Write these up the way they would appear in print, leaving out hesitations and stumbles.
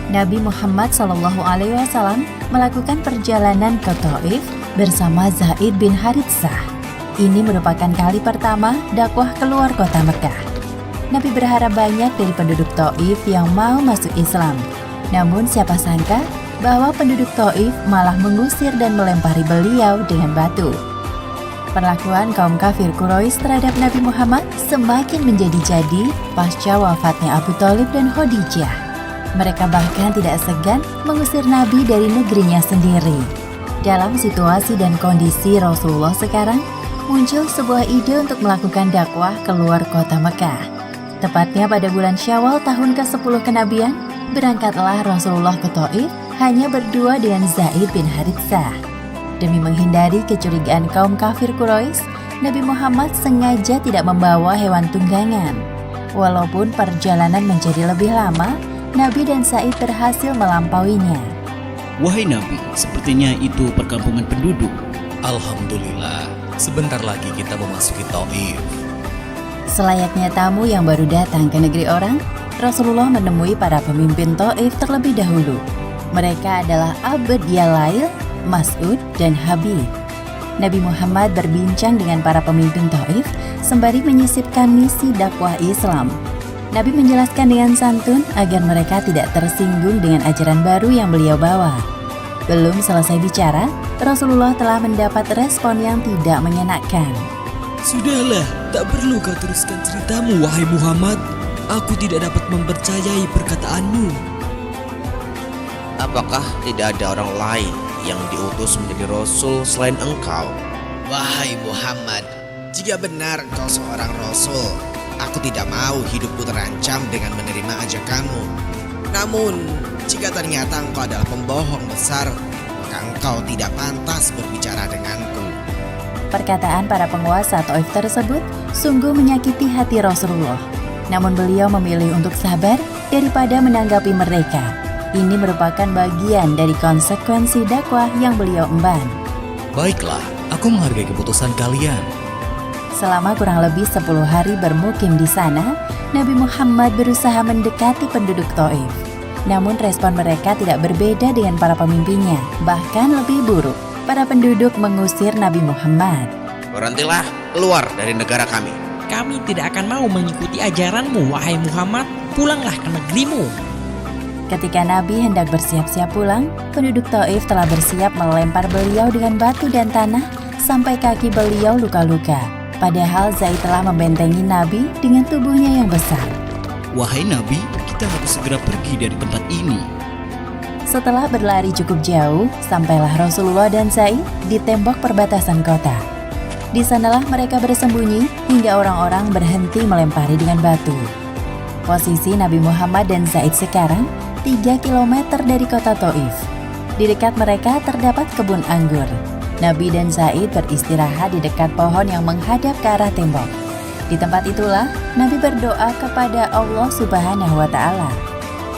Nabi Muhammad SAW melakukan perjalanan ke Thaif bersama Zaid bin Haritsah. Ini merupakan kali pertama dakwah keluar kota Mekah. Nabi berharap banyak dari penduduk Thaif yang mau masuk Islam. Namun siapa sangka bahwa penduduk Thaif malah mengusir dan melempari beliau dengan batu. Perlakuan kaum kafir Quraisy terhadap Nabi Muhammad semakin menjadi-jadi pasca wafatnya Abu Thalib dan Khadijah. Mereka bahkan tidak segan mengusir Nabi dari negerinya sendiri. Dalam situasi dan kondisi Rasulullah sekarang, muncul sebuah ide untuk melakukan dakwah keluar kota Mekah. Tepatnya pada bulan Syawal tahun ke-10 kenabian, berangkatlah Rasulullah ke Thaif hanya berdua dengan Zaid bin Haritsah. Demi menghindari kecurigaan kaum kafir Quraisy, Nabi Muhammad sengaja tidak membawa hewan tunggangan. Walaupun perjalanan menjadi lebih lama, Nabi dan Zaid berhasil melampauinya. Wahai Nabi, sepertinya itu perkampungan penduduk. Alhamdulillah, sebentar lagi kita memasuki Thaif. Selayaknya tamu yang baru datang ke negeri orang, Rasulullah menemui para pemimpin Thaif terlebih dahulu. Mereka adalah Abd Yalail, Mas'ud, dan Habib. Nabi Muhammad berbincang dengan para pemimpin Thaif sembari menyisipkan misi dakwah Islam. Nabi menjelaskan dengan santun agar mereka tidak tersinggung dengan ajaran baru yang beliau bawa. Belum selesai bicara, Rasulullah telah mendapat respon yang tidak mengenakan. Sudahlah, tak perlu kau teruskan ceritamu, wahai Muhammad. Aku tidak dapat mempercayai perkataanmu. Apakah tidak ada orang lain yang diutus menjadi Rasul selain engkau? Wahai Muhammad, jika benar engkau seorang Rasul, aku tidak mau hidupku terancam dengan menerima ajakanmu. Namun, jika ternyata engkau adalah pembohong besar, maka engkau tidak pantas berbicara denganku. Perkataan para penguasa Thaif tersebut sungguh menyakiti hati Rasulullah. Namun beliau memilih untuk sabar daripada menanggapi mereka. Ini merupakan bagian dari konsekuensi dakwah yang beliau emban. Baiklah, aku menghargai keputusan kalian. Selama kurang lebih 10 hari bermukim di sana, Nabi Muhammad berusaha mendekati penduduk Thaif. Namun respon mereka tidak berbeda dengan para pemimpinnya, bahkan lebih buruk. Para penduduk mengusir Nabi Muhammad. Berhentilah, keluar dari negara kami. Kami tidak akan mau mengikuti ajaranmu, wahai Muhammad. Pulanglah ke negerimu. Ketika Nabi hendak bersiap-siap pulang, penduduk Thaif telah bersiap melempar beliau dengan batu dan tanah sampai kaki beliau luka-luka. Padahal Zaid telah membentengi Nabi dengan tubuhnya yang besar. Wahai Nabi, kita harus segera pergi dari tempat ini. Setelah berlari cukup jauh, sampailah Rasulullah dan Zaid di tembok perbatasan kota. Di sanalah mereka bersembunyi hingga orang-orang berhenti melempari dengan batu. Posisi Nabi Muhammad dan Zaid sekarang 3 km dari kota Thaif. Di dekat mereka terdapat kebun anggur. Nabi dan Zaid beristirahat di dekat pohon yang menghadap ke arah tembok. Di tempat itulah Nabi berdoa kepada Allah Subhanahu wa Ta'ala.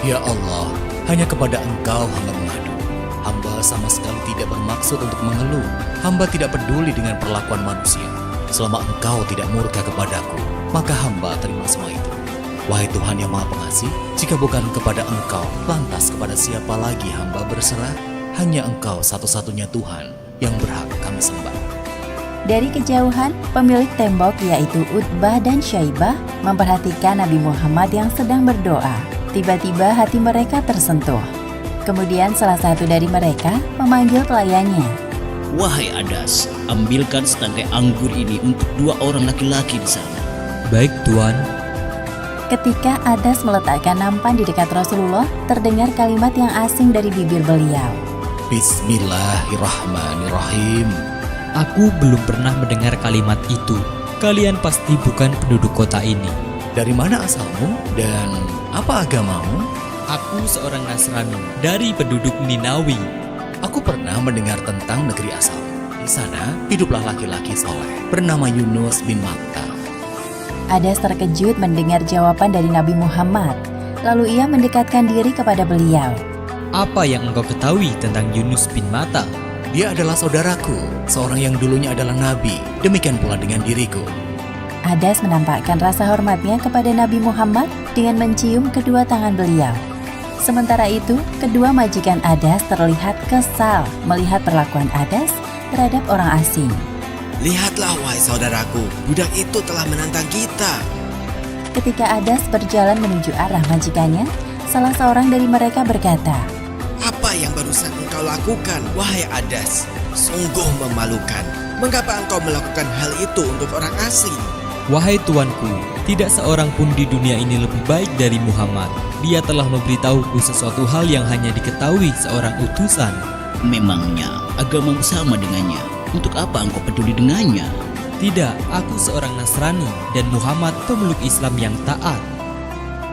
Ya Allah, hanya kepada Engkau hamba mengadu. Hamba sama sekali tidak bermaksud untuk mengeluh. Hamba tidak peduli dengan perlakuan manusia. Selama Engkau tidak murka kepadaku, maka hamba terima semua itu. Wahai Tuhan yang Maha Pengasih, jika bukan kepada Engkau, lantas kepada siapa lagi hamba berserah? Hanya Engkau satu-satunya Tuhan yang berhak kami sembah. Dari kejauhan, pemilik tembok yaitu Utbah dan Syaibah memperhatikan Nabi Muhammad yang sedang berdoa. Tiba-tiba hati mereka tersentuh. Kemudian salah satu dari mereka memanggil pelayannya. Wahai Adas, ambilkan setangkai anggur ini untuk 2 orang laki-laki di sana. Baik, Tuan. Ketika Adas meletakkan nampan di dekat Rasulullah, terdengar kalimat yang asing dari bibir beliau. Bismillahirrahmanirrahim. Aku belum pernah mendengar kalimat itu. Kalian pasti bukan penduduk kota ini. Dari mana asalmu dan apa agamamu? Aku seorang Nasrani dari penduduk Ninawi. Aku pernah mendengar tentang negeri asalmu. Di sana hiduplah laki-laki soleh bernama Yunus bin Matta. Adas terkejut mendengar jawaban dari Nabi Muhammad. Lalu ia mendekatkan diri kepada beliau. Apa yang engkau ketahui tentang Yunus bin Matta? Dia adalah saudaraku, seorang yang dulunya adalah nabi. Demikian pula dengan diriku. Adas menampakkan rasa hormatnya kepada Nabi Muhammad dengan mencium kedua tangan beliau. Sementara itu, kedua majikan Adas terlihat kesal melihat perlakuan Adas terhadap orang asing. Lihatlah wahai saudaraku, budak itu telah menantang kita. Ketika Adas berjalan menuju arah majikannya, salah seorang dari mereka berkata, Apa yang barusan engkau lakukan, wahai Adas? Sungguh memalukan. Mengapa engkau melakukan hal itu untuk orang asing? Wahai tuanku, tidak seorang pun di dunia ini lebih baik dari Muhammad. Dia telah memberitahuku sesuatu hal yang hanya diketahui seorang utusan. Memangnya agamamu sama dengannya? Untuk apa engkau peduli dengannya? Tidak, aku seorang Nasrani dan Muhammad pemeluk Islam yang taat.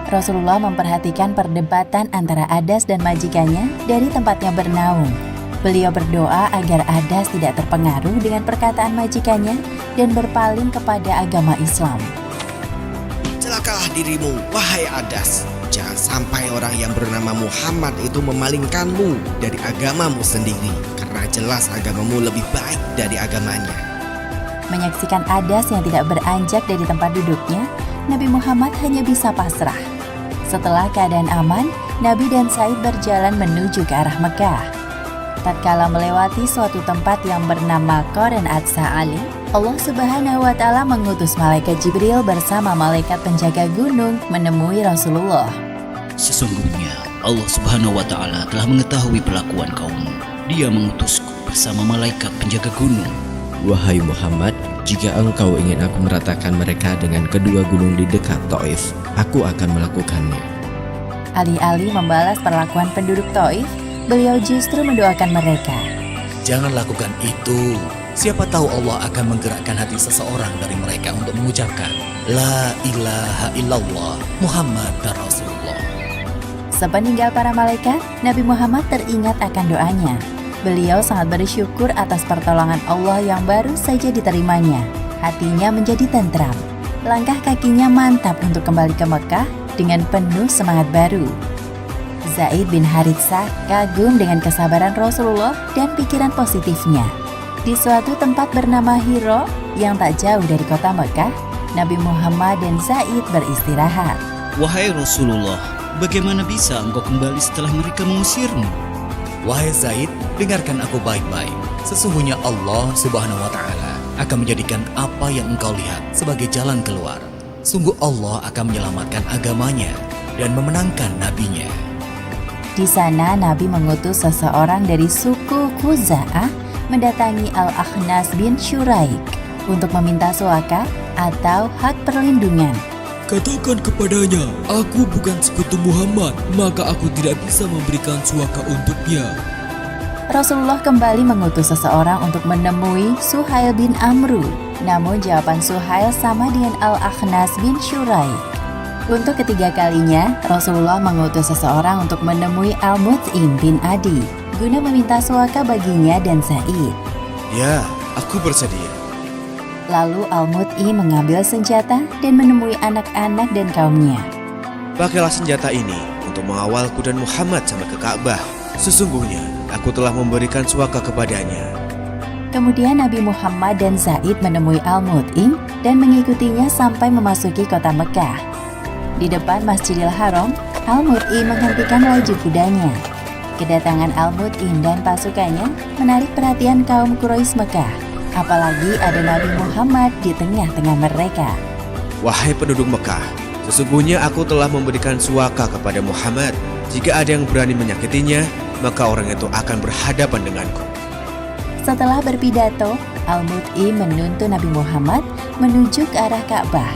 Rasulullah memperhatikan perdebatan antara Adas dan majikannya dari tempatnya bernaung. Beliau berdoa agar Adas tidak terpengaruh dengan perkataan majikannya dan berpaling kepada agama Islam. Celakalah dirimu, wahai Adas. Jangan sampai orang yang bernama Muhammad itu memalingkanmu dari agamamu sendiri, karena jelas agamamu lebih baik dari agamanya. Menyaksikan Adas yang tidak beranjak dari tempat duduknya, Nabi Muhammad hanya bisa pasrah. Setelah keadaan aman, Nabi dan Said berjalan menuju ke arah Mekah. Tatkala melewati suatu tempat yang bernama Qoren At-Sa'ali, Allah Subhanahu wa Ta'ala mengutus malaikat Jibril bersama malaikat penjaga gunung menemui Rasulullah. Sesungguhnya Allah Subhanahu wa Ta'ala telah mengetahui perlakuan kaummu. Dia mengutusku bersama malaikat penjaga gunung. Wahai Muhammad, jika engkau ingin aku meratakan mereka dengan kedua gunung di dekat Taif, aku akan melakukannya. Alih-alih membalas perlakuan penduduk Taif, beliau justru mendoakan mereka. Jangan lakukan itu. Siapa tahu Allah akan menggerakkan hati seseorang dari mereka untuk mengucapkan La ilaha illallah Muhammad Rasulullah. Sepeninggal para malaikat, Nabi Muhammad teringat akan doanya. Beliau sangat bersyukur atas pertolongan Allah yang baru saja diterimanya. Hatinya menjadi tentram. Langkah kakinya mantap untuk kembali ke Mekah dengan penuh semangat baru. Zaid bin Haritsah kagum dengan kesabaran Rasulullah dan pikiran positifnya. Di suatu tempat bernama Hiro yang tak jauh dari kota Mekah, Nabi Muhammad dan Zaid beristirahat. Wahai Rasulullah, bagaimana bisa engkau kembali setelah mereka mengusirmu? Wahai Zaid, dengarkan aku baik-baik. Sesungguhnya Allah Subhanahu wa Ta'ala akan menjadikan apa yang engkau lihat sebagai jalan keluar. Sungguh Allah akan menyelamatkan agamanya dan memenangkan nabinya. Di sana Nabi mengutus seseorang dari suku Khuza'ah mendatangi Al-Akhnas bin Syuraik untuk meminta suaka atau hak perlindungan. Katakan kepadanya, aku bukan sekutu Muhammad, maka aku tidak bisa memberikan suaka untuknya. Rasulullah kembali mengutus seseorang untuk menemui Suhail bin Amru. Namun jawaban Suhail sama dengan Al-Akhnas bin Syuraik. Untuk ketiga kalinya, Rasulullah mengutus seseorang untuk menemui Al-Mut'im bin Adi guna meminta suaka baginya dan Zaid. Ya, aku bersedia. Lalu Al-Mut'im mengambil senjata dan menemui anak-anak dan kaumnya. Pakailah senjata ini untuk mengawalku dan Muhammad sampai ke Ka'bah. Sesungguhnya aku telah memberikan suaka kepadanya. Kemudian Nabi Muhammad dan Zaid menemui Al-Mut'im dan mengikutinya sampai memasuki kota Mekah. Di depan Masjidil Haram, Al-Mut'im menghentikan laju kudanya. Kedatangan Al-Mut'im dan pasukannya menarik perhatian kaum Quraisy Mekah. Apalagi ada Nabi Muhammad di tengah-tengah mereka. Wahai penduduk Mekah, sesungguhnya aku telah memberikan suaka kepada Muhammad. Jika ada yang berani menyakitinya, maka orang itu akan berhadapan denganku. Setelah berpidato, Al-Mut'im menuntun Nabi Muhammad menuju ke arah Ka'bah.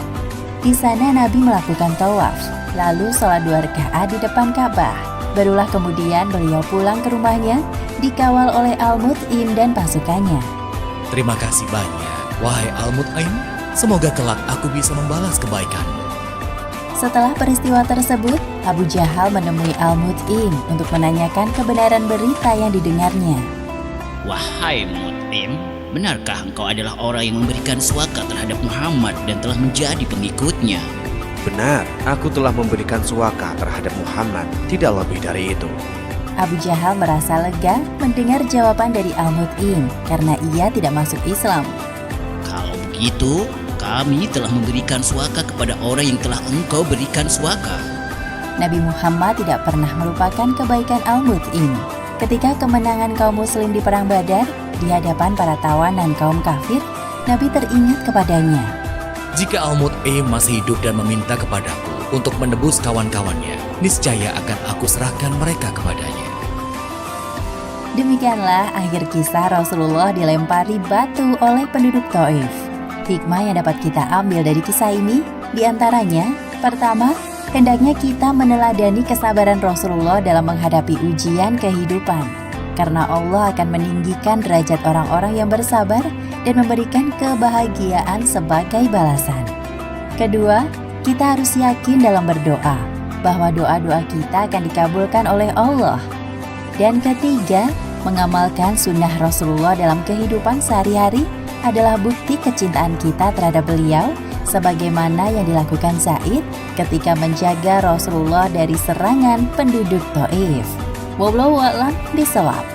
Di sana Nabi melakukan tawaf, lalu sholat 2 rakaat di depan Ka'bah. Barulah kemudian beliau pulang ke rumahnya, dikawal oleh Al-Mut'im dan pasukannya. Terima kasih banyak, wahai Al-Mut'im. Semoga kelak aku bisa membalas kebaikanmu. Setelah peristiwa tersebut, Abu Jahal menemui Al-Mut'im untuk menanyakan kebenaran berita yang didengarnya. Wahai Mut'im, benarkah engkau adalah orang yang memberikan suaka terhadap Muhammad dan telah menjadi pengikutnya? Benar, aku telah memberikan suaka terhadap Muhammad, tidak lebih dari itu. Abu Jahal merasa lega mendengar jawaban dari Al-Mut'im karena ia tidak masuk Islam. Kalau begitu, kami telah memberikan suaka kepada orang yang telah engkau berikan suaka. Nabi Muhammad tidak pernah melupakan kebaikan Al-Mut'im. Ketika kemenangan kaum muslim di perang Badar di hadapan para tawanan kaum kafir, Nabi teringat kepadanya. Jika Al-Mut'im masih hidup dan meminta kepadaku untuk menebus kawan-kawannya, niscaya akan aku serahkan mereka kepadanya. Demikianlah akhir kisah Rasulullah dilempari batu oleh penduduk Thaif. Hikmah yang dapat kita ambil dari kisah ini diantaranya, pertama, hendaknya kita meneladani kesabaran Rasulullah dalam menghadapi ujian kehidupan, karena Allah akan meninggikan derajat orang-orang yang bersabar dan memberikan kebahagiaan sebagai balasan. Kedua, kita harus yakin dalam berdoa bahwa doa-doa kita akan dikabulkan oleh Allah. Dan ketiga, mengamalkan sunnah Rasulullah dalam kehidupan sehari-hari adalah bukti kecintaan kita terhadap beliau, sebagaimana yang dilakukan Zaid ketika menjaga Rasulullah dari serangan penduduk Thaif. Wallahu a'lam bishawab.